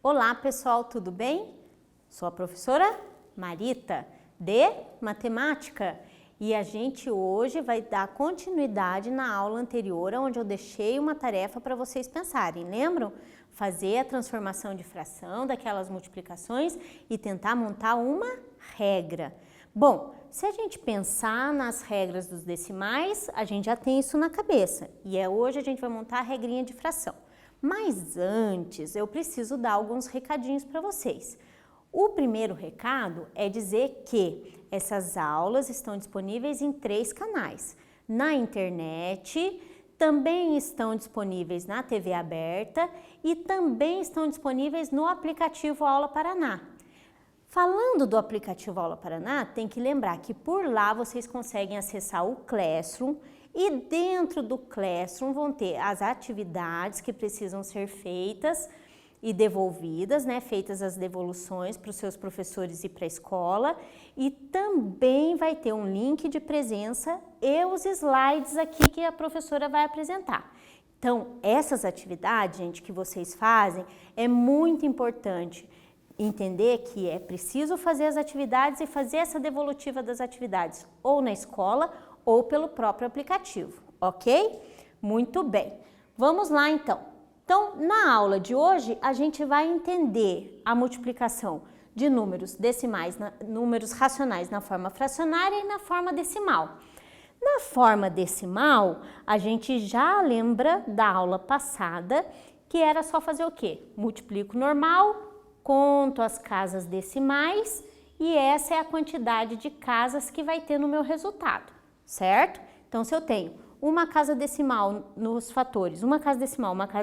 Olá pessoal, tudo bem? Sou a professora Marita, de Matemática, e a gente hoje vai dar continuidade na aula anterior, onde eu deixei uma tarefa para vocês pensarem, lembram? Fazer a transformação de fração daquelas multiplicações e tentar montar uma regra. Bom, se a gente pensar nas regras dos decimais, a gente já tem isso na cabeça, e hoje a gente vai montar a regrinha de fração. Mas antes, eu preciso dar alguns recadinhos para vocês. O primeiro recado é dizer que essas aulas estão disponíveis em 3 canais. Na internet, também estão disponíveis na TV aberta e também estão disponíveis no aplicativo Aula Paraná. Falando do aplicativo Aula Paraná, tem que lembrar que por lá vocês conseguem acessar o Classroom e dentro do Classroom vão ter as atividades que precisam ser feitas e devolvidas, né? Feitas as devoluções para os seus professores e para a escola, e também vai ter um link de presença e os slides aqui que a professora vai apresentar. Então, essas atividades, gente, que vocês fazem, é muito importante entender que é preciso fazer as atividades e fazer essa devolutiva das atividades ou na escola ou pelo próprio aplicativo, ok? Muito bem. Vamos lá então. Então, na aula de hoje, a gente vai entender a multiplicação de números decimais, números racionais na forma fracionária e na forma decimal. Na forma decimal, a gente já lembra da aula passada que era só fazer o quê? Multiplico normal, conto as casas decimais e essa é a quantidade de casas que vai ter no meu resultado, certo? Então, se eu tenho uma casa decimal nos fatores, uma casa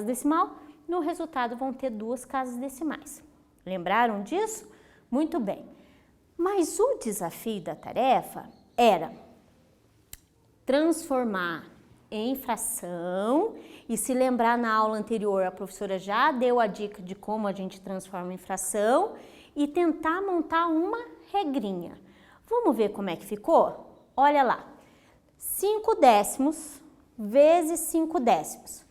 decimal, no resultado vão ter 2 casas decimais. Lembraram disso? Muito bem. Mas o desafio da tarefa era transformar em fração, e se lembrar na aula anterior, a professora já deu a dica de como a gente transforma em fração, e tentar montar uma regrinha. Vamos ver como é que ficou? Olha lá. 5 décimos vezes 5 décimos.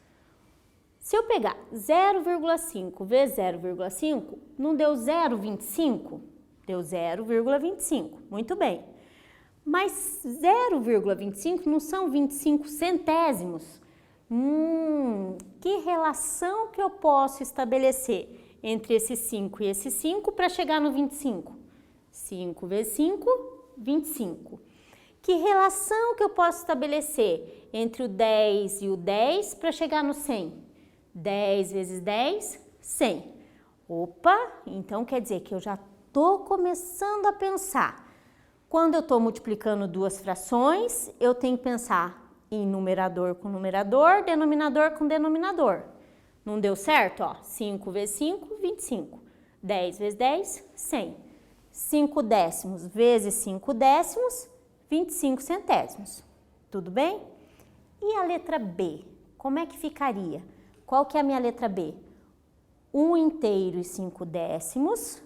Se eu pegar 0,5 vezes 0,5, não deu 0,25? Deu 0,25, muito bem. Mas 0,25 não são 25 centésimos? Que relação que eu posso estabelecer entre esse 5 e esse 5 para chegar no 25? 5 vezes 5, 25. Que relação que eu posso estabelecer entre o 10 e o 10 para chegar no 100? 10 vezes 10, 100. Opa, então quer dizer que eu já estou começando a pensar. Quando eu estou multiplicando 2 frações, eu tenho que pensar em numerador com numerador, denominador com denominador. Não deu certo? Ó, 5 vezes 5, 25. 10 vezes 10, 100. 5 décimos vezes 5 décimos, 25 centésimos. Tudo bem? E a letra B? Como é que ficaria? Qual que é a minha letra B? 1 inteiro e 5 décimos.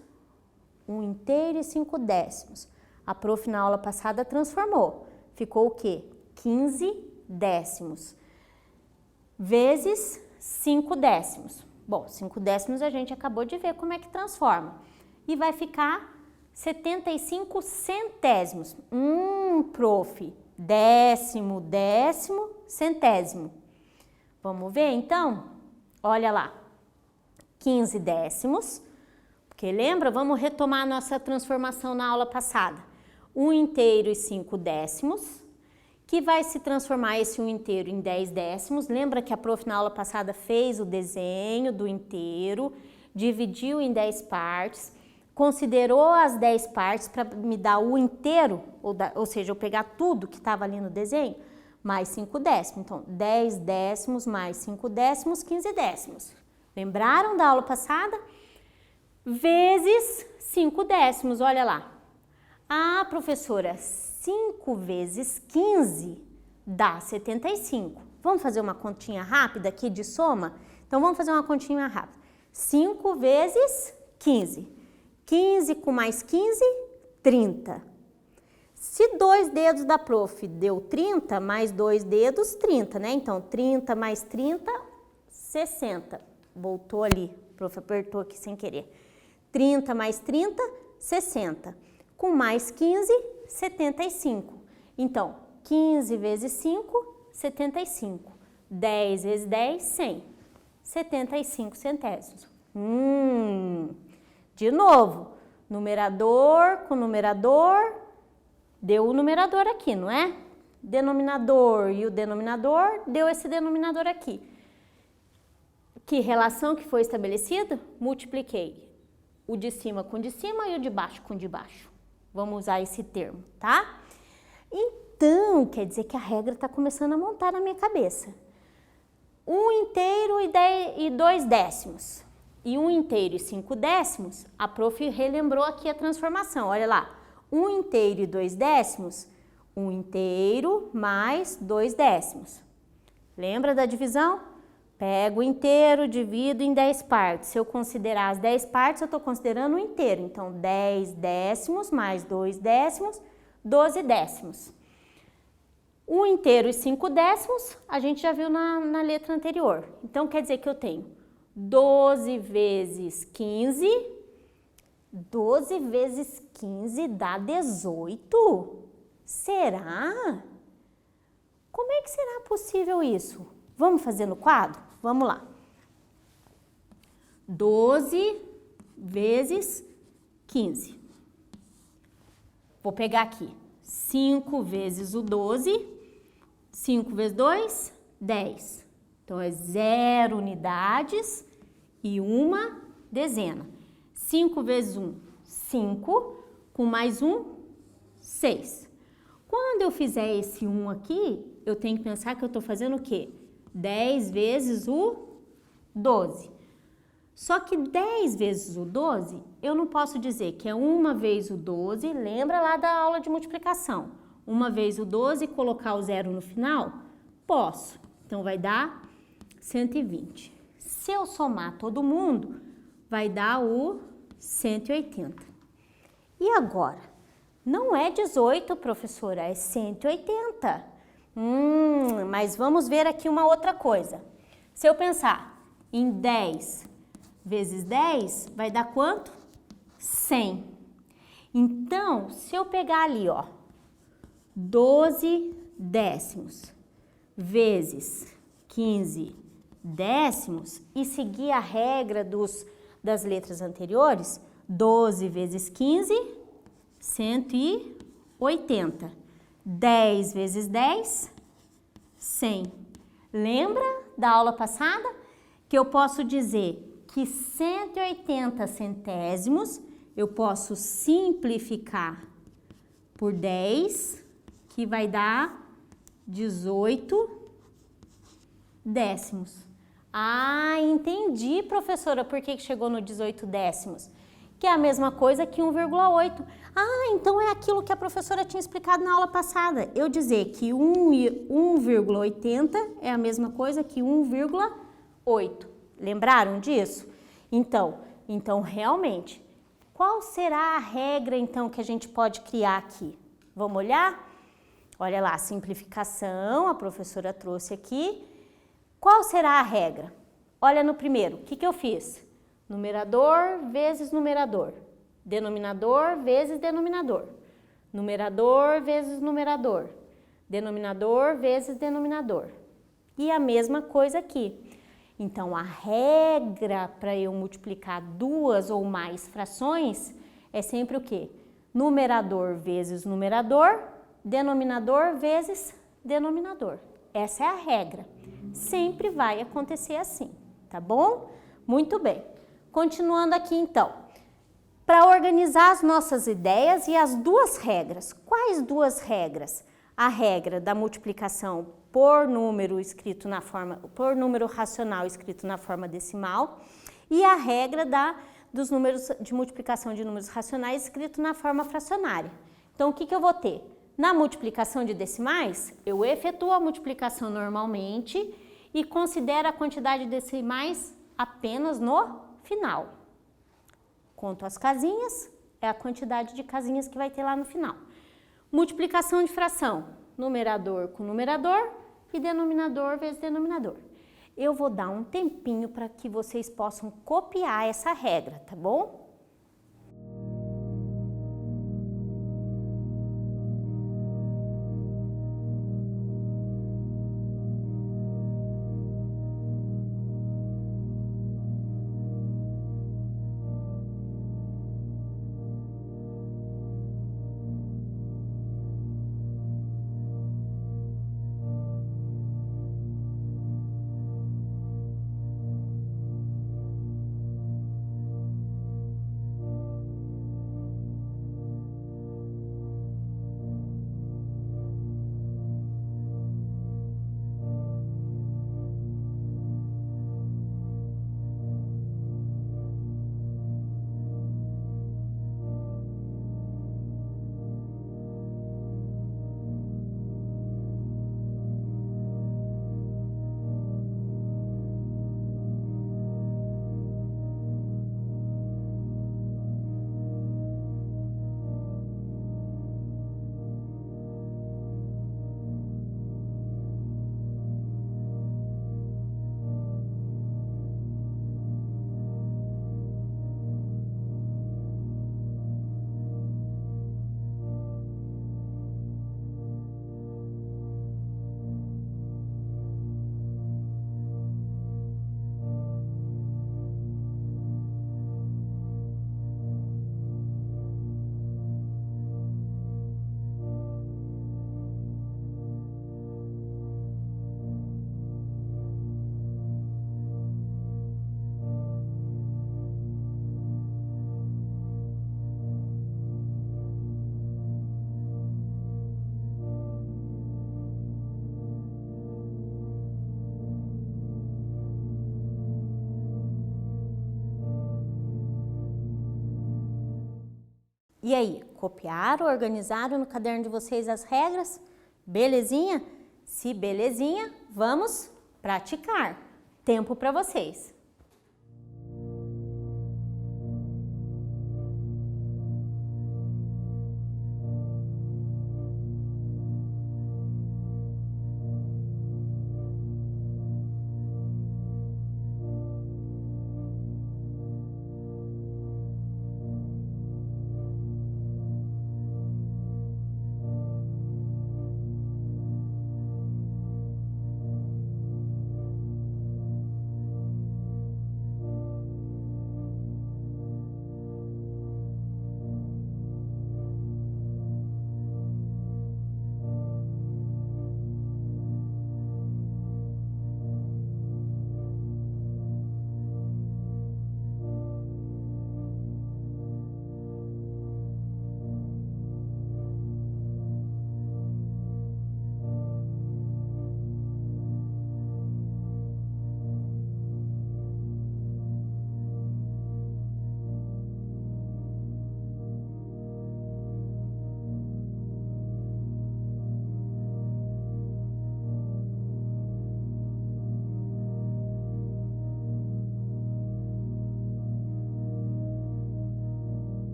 1 inteiro e 5 décimos. A prof na aula passada transformou. Ficou o quê? 15 décimos. Vezes 5 décimos. Bom, 5 décimos a gente acabou de ver como é que transforma. E vai ficar 75 centésimos. Prof, décimo, décimo, centésimo. Vamos ver então? Olha lá, 15 décimos, porque lembra? Vamos retomar a nossa transformação na aula passada. 1 inteiro e 5 décimos, que vai se transformar esse 1 inteiro em 10 décimos. Lembra que a prof na aula passada fez o desenho do inteiro, dividiu em 10 partes, considerou as 10 partes para me dar o inteiro, ou seja, eu pegar tudo que estava ali no desenho, mais 5 décimos. Então, 10 décimos mais 5 décimos, 15 décimos. Lembraram da aula passada? Vezes 5 décimos, olha lá. Ah, professora, 5 vezes 15 dá 75. Vamos fazer uma continha rápida aqui de soma? Então, vamos fazer uma continha rápida. 5 vezes 15. 15 com mais 15, 30. Se 2 dedos da prof deu 30, mais 2 dedos, 30, né? Então, 30 mais 30, 60. Voltou ali, o prof apertou aqui sem querer. 30 mais 30, 60. Com mais 15, 75. Então, 15 vezes 5, 75. 10 vezes 10, 100. 75 centésimos. De novo, numerador com numerador, deu o numerador aqui, não é? Denominador e o denominador, deu esse denominador aqui. Que relação que foi estabelecida? Multipliquei o de cima com o de cima e o de baixo com o de baixo. Vamos usar esse termo, tá? Então, quer dizer que a regra está começando a montar na minha cabeça. 1 inteiro e 2 décimos. E 1 inteiro e 5 décimos, a prof relembrou aqui a transformação. Olha lá, 1 inteiro e 2 décimos, 1 inteiro mais 2 décimos. Lembra da divisão? Pego o inteiro, divido em 10 partes. Se eu considerar as 10 partes, eu estou considerando o inteiro. Então, 10 décimos mais 2 décimos, 12 décimos. 1 inteiro e 5 décimos, a gente já viu na letra anterior. Então, quer dizer que eu tenho 12 vezes 15. 12 vezes 15 dá 18? Será? Como é que será possível isso? Vamos fazer no quadro? Vamos lá. 12 vezes 15. Vou pegar aqui 5 vezes o 12. 5 vezes 2, 10. Então, é 0 unidades e 1 dezena. 5 vezes 1, 5. Com mais 1, 6. Quando eu fizer esse 1 aqui, eu tenho que pensar que eu estou fazendo o quê? 10 vezes o 12. Só que 10 vezes o 12, eu não posso dizer que é 1 vez o 12, lembra lá da aula de multiplicação. 1 vez o 12 e colocar o 0 no final? Posso. Então, vai dar 120. Se eu somar todo mundo, vai dar o 180. E agora? Não é 18, professora, é 180. Mas vamos ver aqui uma outra coisa. Se eu pensar em 10 vezes 10, vai dar quanto? 100. Então, se eu pegar ali, ó, 12 décimos vezes 15 décimos e seguir a regra das letras anteriores, 12 vezes 15, 180. 10 vezes 10, 100. Lembra da aula passada que eu posso dizer que 180 centésimos eu posso simplificar por 10, que vai dar 18 décimos. Ah, entendi, professora, por que chegou no 18 décimos? Que é a mesma coisa que 1,8. Ah, então é aquilo que a professora tinha explicado na aula passada. Eu dizer que 1,80 é a mesma coisa que 1,8. Lembraram disso? Então, realmente, qual será a regra, então, que a gente pode criar aqui? Vamos olhar? Olha lá, simplificação, a professora trouxe aqui. Qual será a regra? Olha no primeiro, o que eu fiz? Numerador vezes numerador. Denominador vezes denominador. Numerador vezes numerador. Denominador vezes denominador. E a mesma coisa aqui. Então, a regra para eu multiplicar duas ou mais frações é sempre o quê? Numerador vezes numerador, denominador vezes denominador. Essa é a regra. Sempre vai acontecer assim, tá bom? Muito bem. Continuando aqui, então. Para organizar as nossas ideias e as duas regras. Quais duas regras? A regra da multiplicação por número escrito na forma, por número racional escrito na forma decimal e a regra dos números de multiplicação de números racionais escrito na forma fracionária. Então, o que eu vou ter? Na multiplicação de decimais, eu efetuo a multiplicação normalmente e considero a quantidade de decimais apenas no final. Conto as casinhas, é a quantidade de casinhas que vai ter lá no final. Multiplicação de fração, numerador com numerador e denominador vezes denominador. Eu vou dar um tempinho para que vocês possam copiar essa regra, tá bom? E aí, copiaram, organizaram no caderno de vocês as regras? Belezinha? Se belezinha, vamos praticar. Tempo para vocês.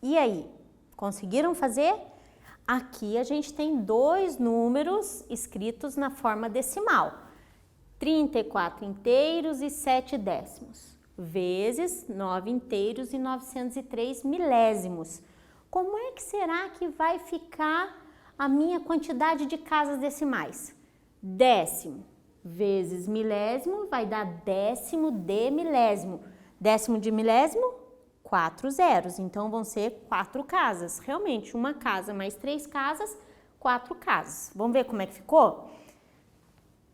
E aí, conseguiram fazer? Aqui a gente tem dois números escritos na forma decimal. 34 inteiros e 7 décimos, vezes 9 inteiros e 903 milésimos. Como é que será que vai ficar a minha quantidade de casas decimais? Décimo vezes milésimo vai dar décimo de milésimo. Décimo de milésimo? 4 zeros, então vão ser 4 casas. Realmente, uma casa mais 3 casas, 4 casas. Vamos ver como é que ficou?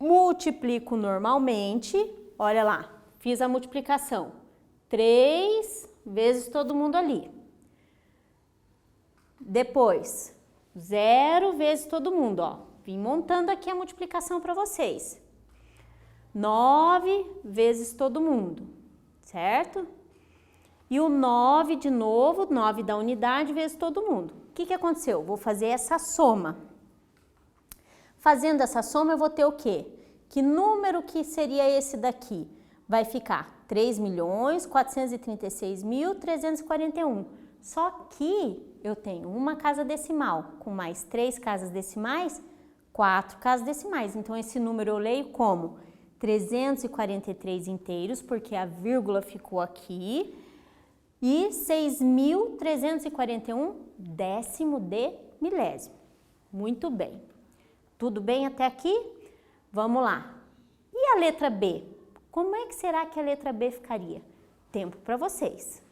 Multiplico normalmente, olha lá, fiz a multiplicação. 3 vezes todo mundo ali. Depois, 0 vezes todo mundo, ó. Vim montando aqui a multiplicação para vocês. 9 vezes todo mundo, certo? E o 9 de novo, 9 da unidade vezes todo mundo. O que aconteceu? Vou fazer essa soma. Fazendo essa soma, eu vou ter o quê? Que número que seria esse daqui? Vai ficar 3.436.341. Só que eu tenho uma casa decimal com mais 3 casas decimais, 4 casas decimais. Então, esse número eu leio como 343 inteiros, porque a vírgula ficou aqui, e 6.341 décimo de milésimo. Muito bem. Tudo bem até aqui? Vamos lá. E a letra B? Como é que será que a letra B ficaria? Tempo para vocês.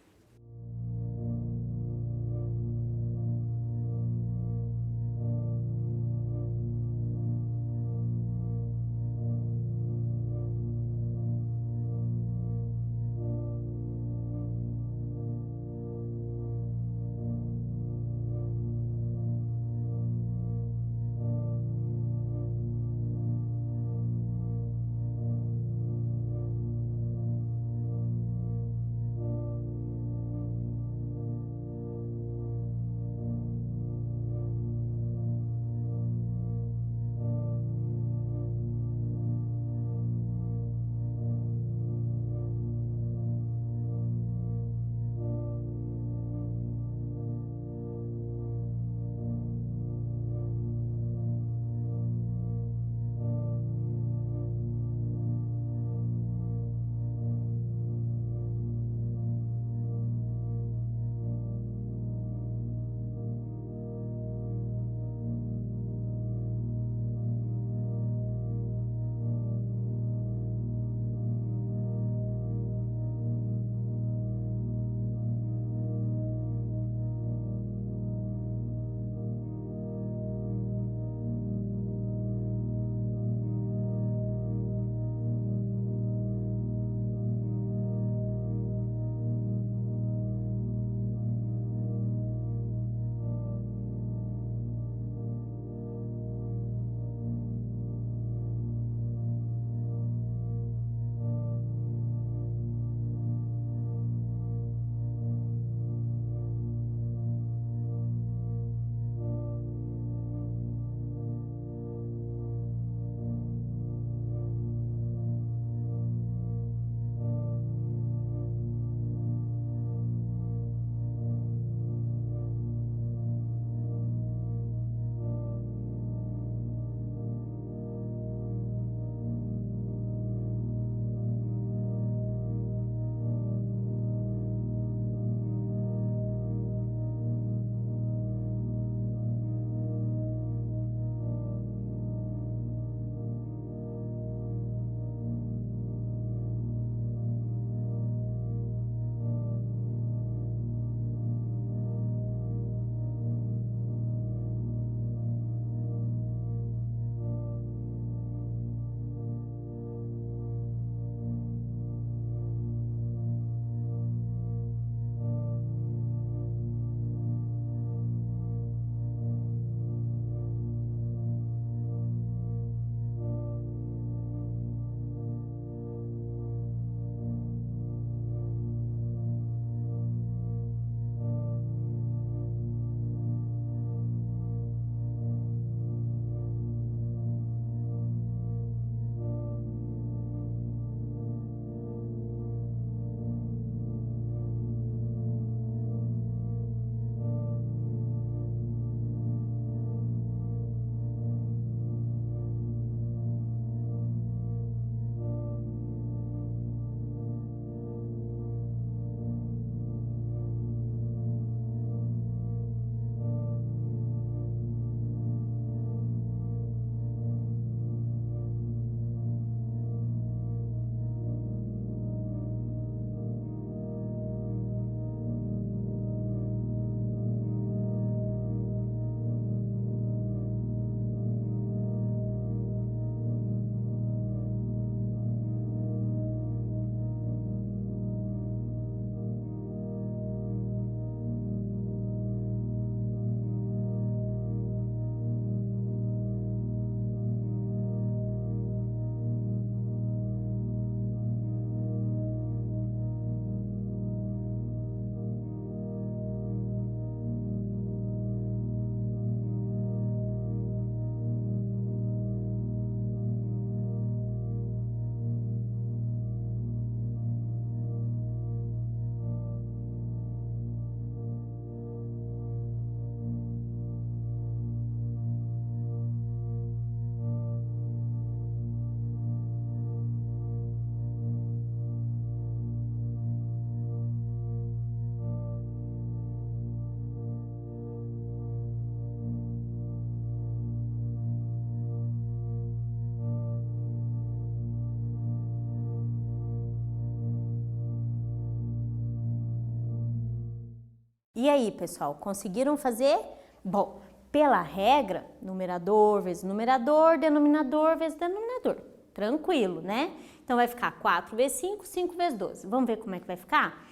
E aí, pessoal, conseguiram fazer? Bom, pela regra, numerador vezes numerador, denominador vezes denominador. Tranquilo, né? Então, vai ficar 4 vezes 5, 5 vezes 12. Vamos ver como é que vai ficar?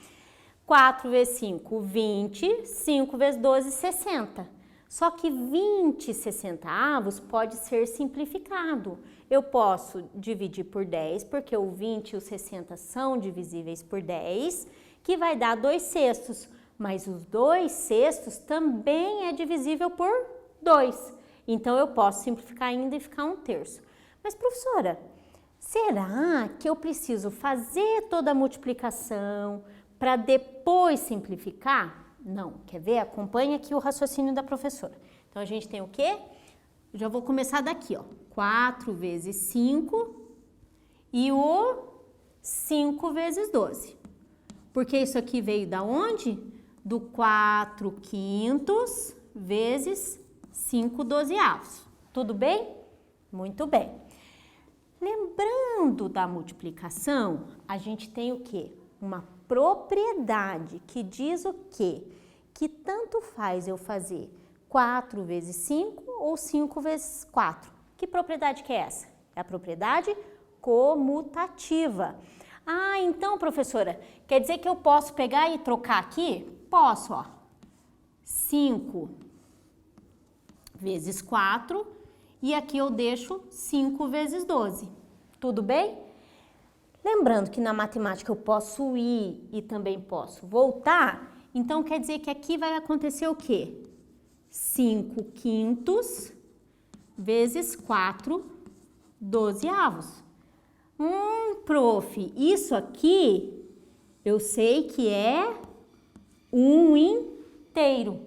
4 vezes 5, 20. 5 vezes 12, 60. Só que 20 sessentavos pode ser simplificado. Eu posso dividir por 10, porque o 20 e o 60 são divisíveis por 10, que vai dar 2 sextos. Mas os 2 sextos também é divisível por 2. Então, eu posso simplificar ainda e ficar 1 terço. Mas, professora, será que eu preciso fazer toda a multiplicação para depois simplificar? Não. Quer ver? Acompanha aqui o raciocínio da professora. Então, a gente tem o quê? Já vou começar daqui, ó. 4 vezes 5 e o 5 vezes 12. Porque isso aqui veio da onde? Do 4 quintos vezes 5 dozeavos. Tudo bem? Muito bem. Lembrando da multiplicação, a gente tem o quê? Uma propriedade que diz o quê? Que tanto faz eu fazer 4 vezes 5 ou 5 vezes 4. Que propriedade que é essa? É a propriedade comutativa. Ah, então, professora, quer dizer que eu posso pegar e trocar aqui? Posso, ó. 5 vezes 4 e aqui eu deixo 5 vezes 12. Tudo bem? Lembrando que na matemática eu posso ir e também posso voltar, então quer dizer que aqui vai acontecer o quê? 5 quintos vezes 4 dozeavos. Prof, isso aqui eu sei que é 1 inteiro.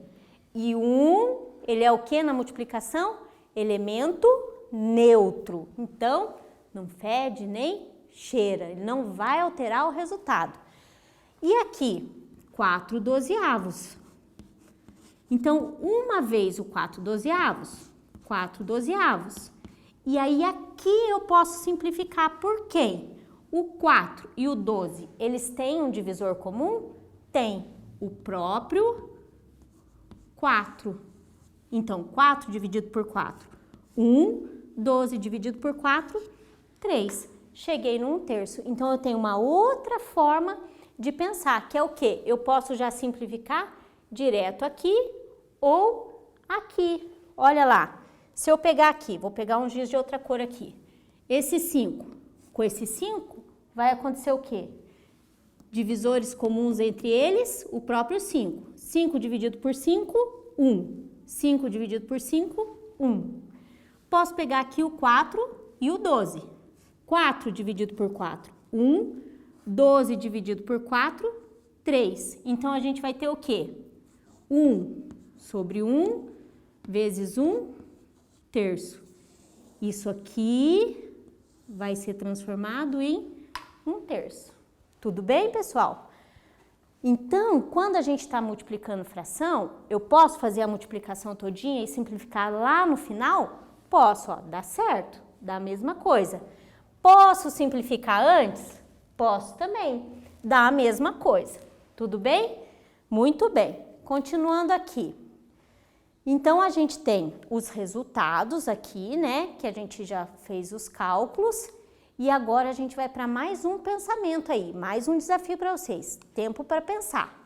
E 1, ele é o que na multiplicação? Elemento neutro. Então, não fede nem cheira, ele não vai alterar o resultado. E aqui, 4 dozeavos. Então, uma vez o 4 dozeavos, 4 dozeavos. E aí aqui eu posso simplificar por quem? O 4 e o 12, eles têm um divisor comum? Tem, o próprio 4. Então, 4 dividido por 4, 1, 12 dividido por 4, 3. Cheguei no 1 terço. Então, eu tenho uma outra forma de pensar, que é o quê? Eu posso já simplificar direto aqui ou aqui. Olha lá, se eu pegar aqui, vou pegar um giz de outra cor aqui. Esse 5 com esse 5, vai acontecer o quê? Divisores comuns entre eles, o próprio 5. 5 dividido por 5, 1. 5 dividido por 5, 1. Posso pegar aqui o 4 e o 12. 4 dividido por 4, 1. 12 dividido por 4, 3. Então, a gente vai ter o quê? 1 sobre 1 vezes 1 terço. Isso aqui vai ser transformado em 1 terço. Tudo bem, pessoal? Então, quando a gente está multiplicando fração, eu posso fazer a multiplicação todinha e simplificar lá no final? Posso, ó, dá certo, dá a mesma coisa. Posso simplificar antes? Posso também, dá a mesma coisa. Tudo bem? Muito bem. Continuando aqui. Então, a gente tem os resultados aqui, né, que a gente já fez os cálculos, e agora a gente vai para mais um pensamento aí, mais um desafio para vocês. Tempo para pensar.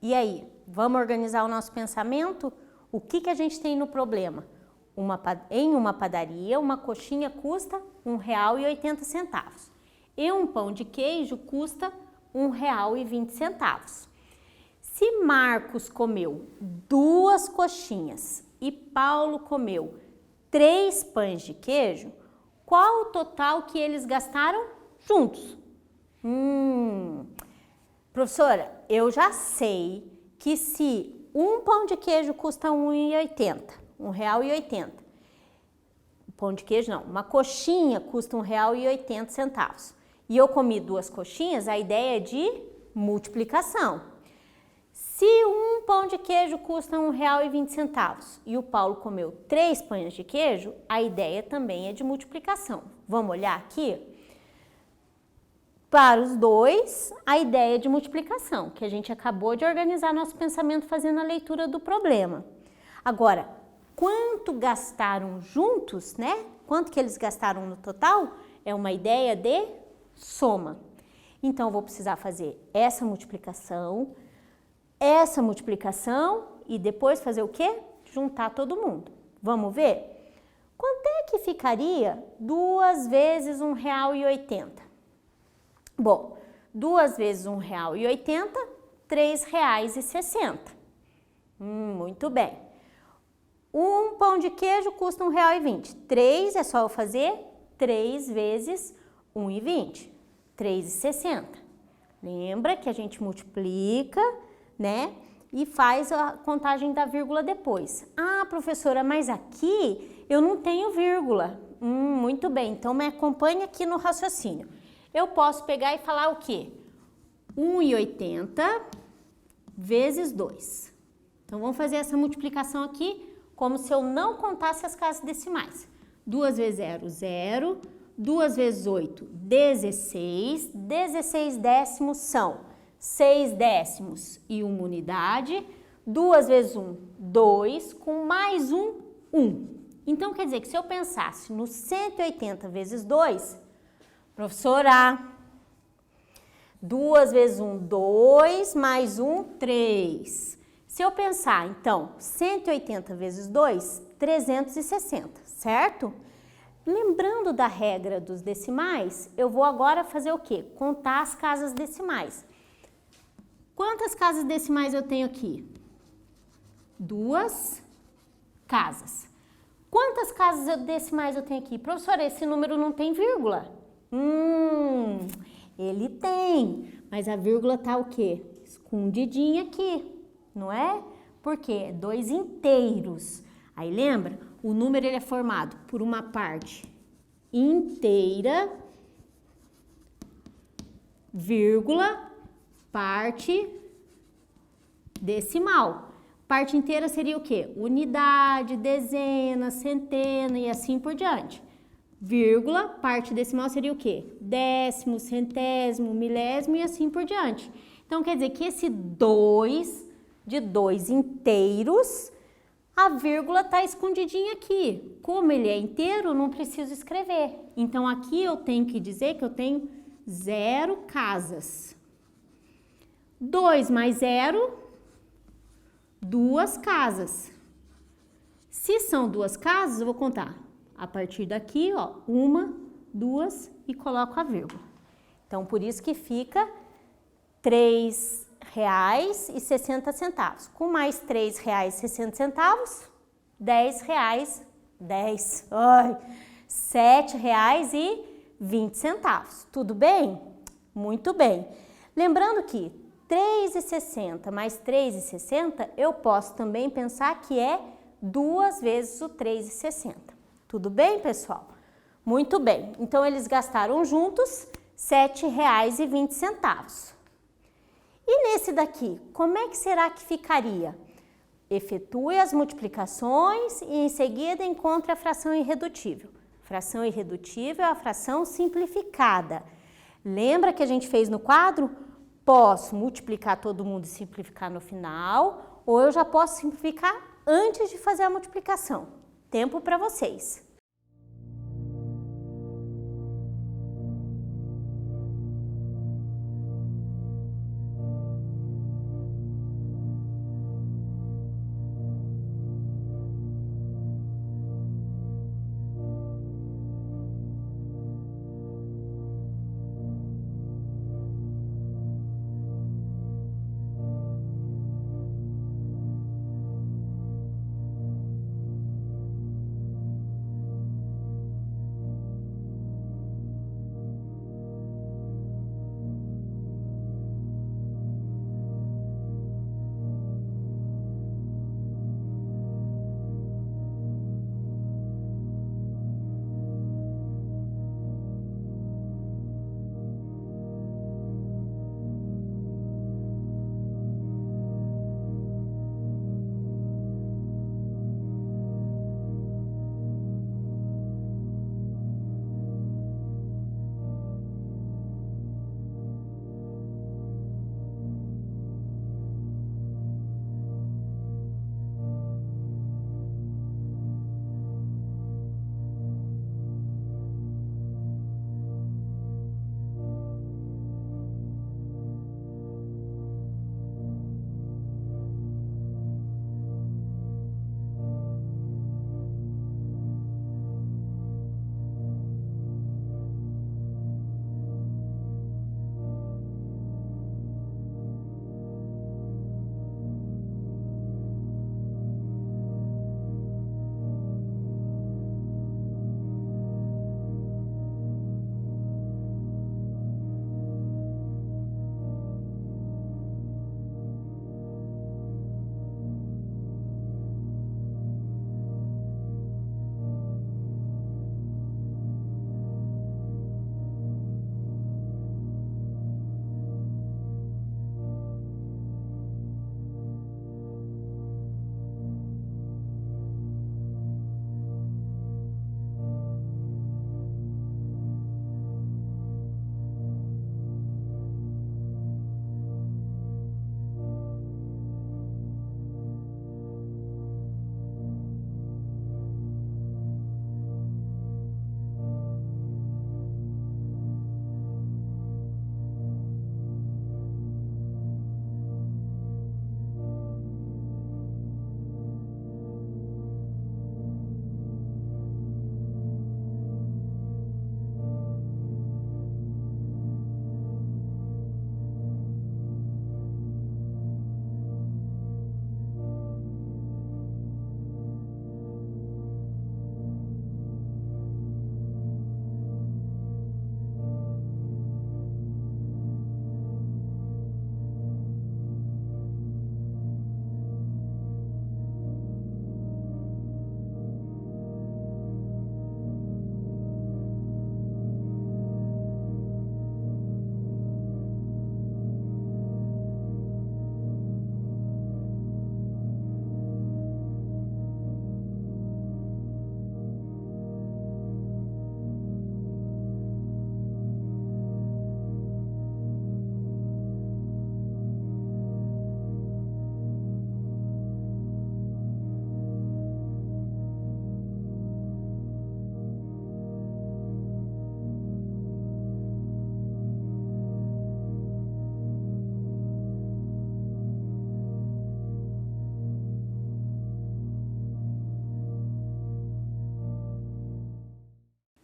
E aí, vamos organizar o nosso pensamento? O que a gente tem no problema? Em uma padaria, uma coxinha custa R$ 1,80 e um pão de queijo custa R$ 1,20. Se Marcos comeu 2 coxinhas e Paulo comeu 3 pães de queijo, qual o total que eles gastaram juntos? Professora, eu já sei que se um pão de queijo custa R$ 1,80, R$ 1,80. Pão de queijo não, uma coxinha custa R$ 1,80. E eu comi 2 coxinhas, a ideia é de multiplicação. Se um pão de queijo custa R$ 1,20 e o Paulo comeu 3 pães de queijo, a ideia também é de multiplicação. Vamos olhar aqui? Para os dois, a ideia é de multiplicação, que a gente acabou de organizar nosso pensamento fazendo a leitura do problema. Agora, quanto gastaram juntos, né? Quanto que eles gastaram no total? É uma ideia de soma. Então, eu vou precisar fazer essa multiplicação e depois fazer o quê? Juntar todo mundo. Vamos ver? Quanto é que ficaria 2 vezes R$ 1,80? Bom, 2 vezes R$ 1,80, R$ 3,60. Muito bem. Um pão de queijo custa R$ 1,20. 3 é só eu fazer 3 vezes R$ 1,20. R$ 3,60. Lembra que a gente multiplica, né? E faz a contagem da vírgula depois. Ah, professora, mas aqui eu não tenho vírgula. Muito bem, então me acompanhe aqui no raciocínio. Eu posso pegar e falar o quê? 1,80 vezes 2. Então, vamos fazer essa multiplicação aqui como se eu não contasse as casas decimais. 2 vezes 0, 0. 2 vezes 8, 16. 16 décimos são 6 décimos e 1 unidade. 2 vezes 1, 2. Com mais 1, 1. Então, quer dizer que se eu pensasse no 180 vezes 2... Professora, 2 vezes 1, 2, mais 1, 3. Se eu pensar, então, 180 vezes 2, 360, certo? Lembrando da regra dos decimais, eu vou agora fazer o quê? Contar as casas decimais. Quantas casas decimais eu tenho aqui? 2 casas. Quantas casas decimais eu tenho aqui? Professora, esse número não tem vírgula. Ele tem, mas a vírgula tá o quê? Escondidinha aqui, não é? Por quê? 2 inteiros. Aí lembra? O número ele é formado por uma parte inteira, vírgula, parte decimal. Parte inteira seria o quê? Unidade, dezena, centena e assim por diante. Vírgula, parte decimal seria o quê? Décimo, centésimo, milésimo e assim por diante. Então, quer dizer que esse 2 de 2 inteiros, a vírgula está escondidinha aqui. Como ele é inteiro, não preciso escrever. Então, aqui eu tenho que dizer que eu tenho 0 casas. 2 mais 0, 2 casas. Se são 2 casas, eu vou contar. A partir daqui, ó, 1, 2 e coloco a vírgula. Então, por isso que fica R$ 3,60. Com mais R$ 3,60, R$ 7,20. Tudo bem? Muito bem. Lembrando que 3,60 mais 3,60, eu posso também pensar que é 2 vezes o 3,60. Tudo bem, pessoal? Muito bem. Então, eles gastaram juntos R$ 7,20. E nesse daqui, como é que será que ficaria? Efetue as multiplicações e em seguida encontre a fração irredutível. Fração irredutível é a fração simplificada. Lembra que a gente fez no quadro? Posso multiplicar todo mundo e simplificar no final, ou eu já posso simplificar antes de fazer a multiplicação. Tempo para vocês.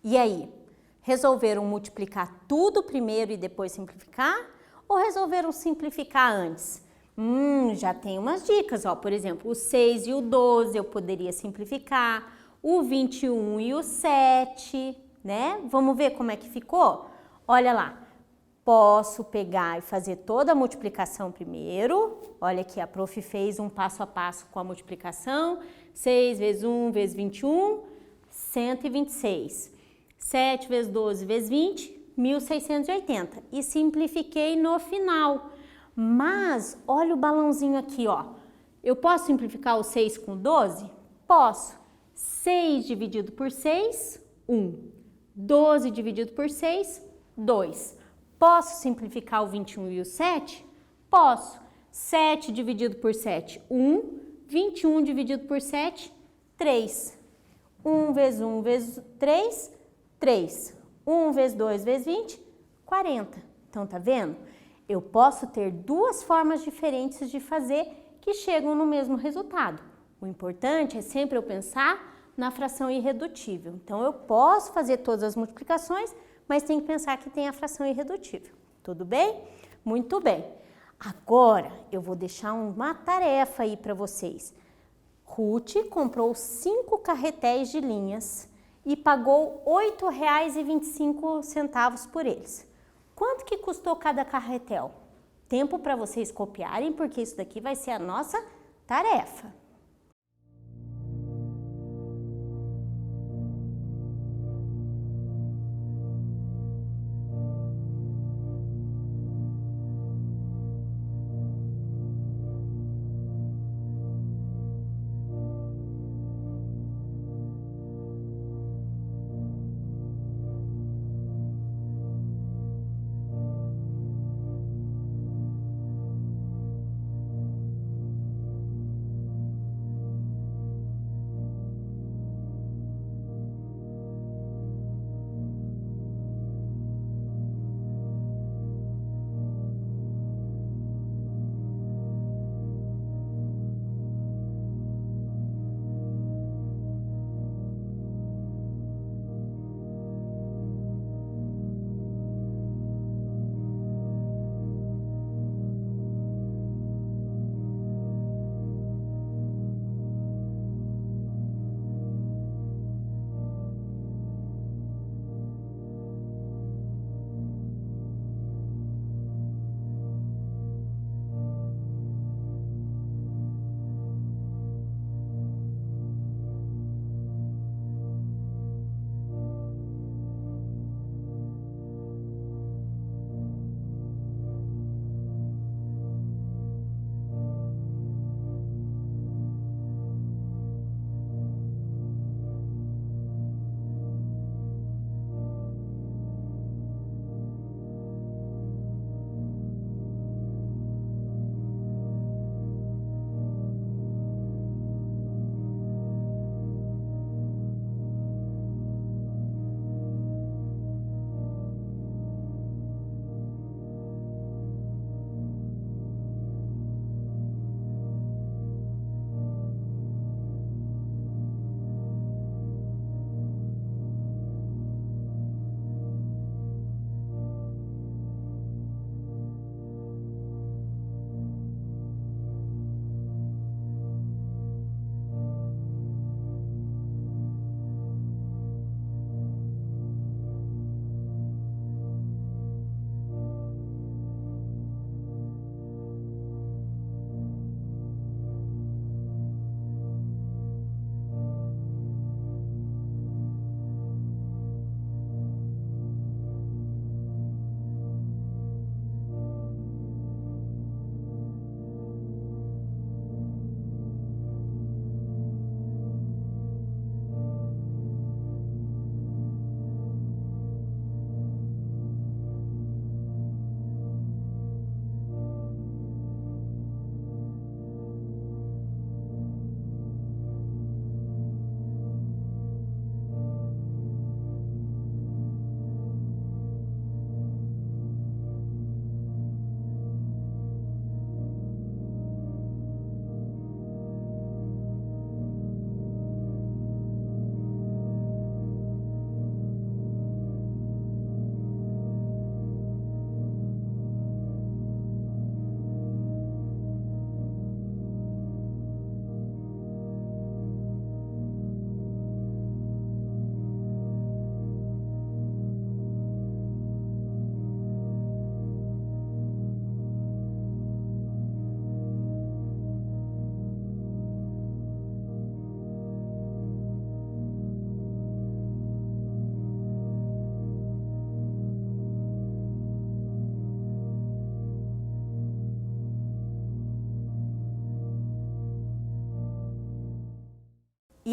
E aí, resolveram multiplicar tudo primeiro e depois simplificar? Ou resolveram simplificar antes? Já tem umas dicas, ó. Por exemplo, o 6 e o 12 eu poderia simplificar, o 21 e o 7, né? Vamos ver como é que ficou? Olha lá, posso pegar e fazer toda a multiplicação primeiro. Olha aqui, a prof fez um passo a passo com a multiplicação. 6 vezes 1 vezes 21, 126. 7 vezes 12 vezes 20, 1680. E simplifiquei no final. Mas, olha o balãozinho aqui, ó. Eu posso simplificar o 6 com 12? Posso. 6 dividido por 6, 1. 12 dividido por 6, 2. Posso simplificar o 21 e o 7? Posso. 7 dividido por 7, 1. 21 dividido por 7, 3. 1 vezes 1 vezes 3, 3. 1 vezes 2 vezes 20, 40. Então, tá vendo? Eu posso ter duas formas diferentes de fazer que chegam no mesmo resultado. O importante é sempre eu pensar na fração irredutível. Então, eu posso fazer todas as multiplicações, mas tem que pensar que tem a fração irredutível. Tudo bem? Muito bem. Agora, eu vou deixar uma tarefa aí para vocês. Ruth comprou 5 carretéis de linhas e pagou R$ 8,25 por eles. Quanto que custou cada carretel? Tempo para vocês copiarem, porque isso daqui vai ser a nossa tarefa.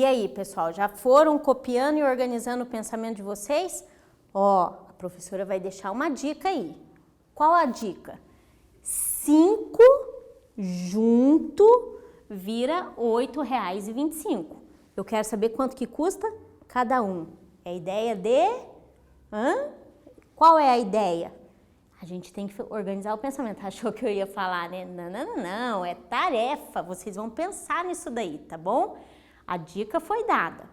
E aí, pessoal, já foram copiando e organizando o pensamento de vocês? Ó, a professora vai deixar uma dica aí. Qual a dica? 5 junto vira R$ 8,25. Eu quero saber quanto que custa cada um. É a ideia de... Qual é a ideia? A gente tem que organizar o pensamento. Achou que eu ia falar, né? Não, é tarefa. Vocês vão pensar nisso daí, tá bom? A dica foi dada.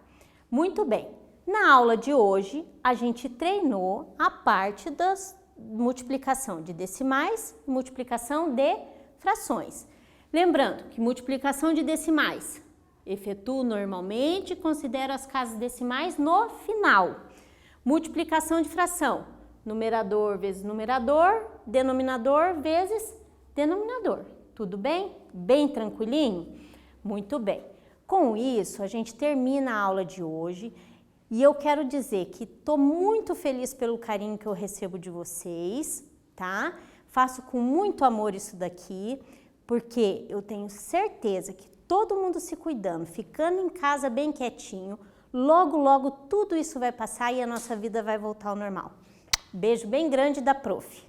Muito bem. Na aula de hoje, a gente treinou a parte da multiplicação de decimais e multiplicação de frações. Lembrando que multiplicação de decimais efetuo normalmente e considero as casas decimais no final. Multiplicação de fração, numerador vezes numerador, denominador vezes denominador. Tudo bem? Bem tranquilinho? Muito bem. Com isso, a gente termina a aula de hoje e eu quero dizer que estou muito feliz pelo carinho que eu recebo de vocês, tá? Faço com muito amor isso daqui, porque eu tenho certeza que todo mundo se cuidando, ficando em casa bem quietinho, logo, logo tudo isso vai passar e a nossa vida vai voltar ao normal. Beijo bem grande da prof.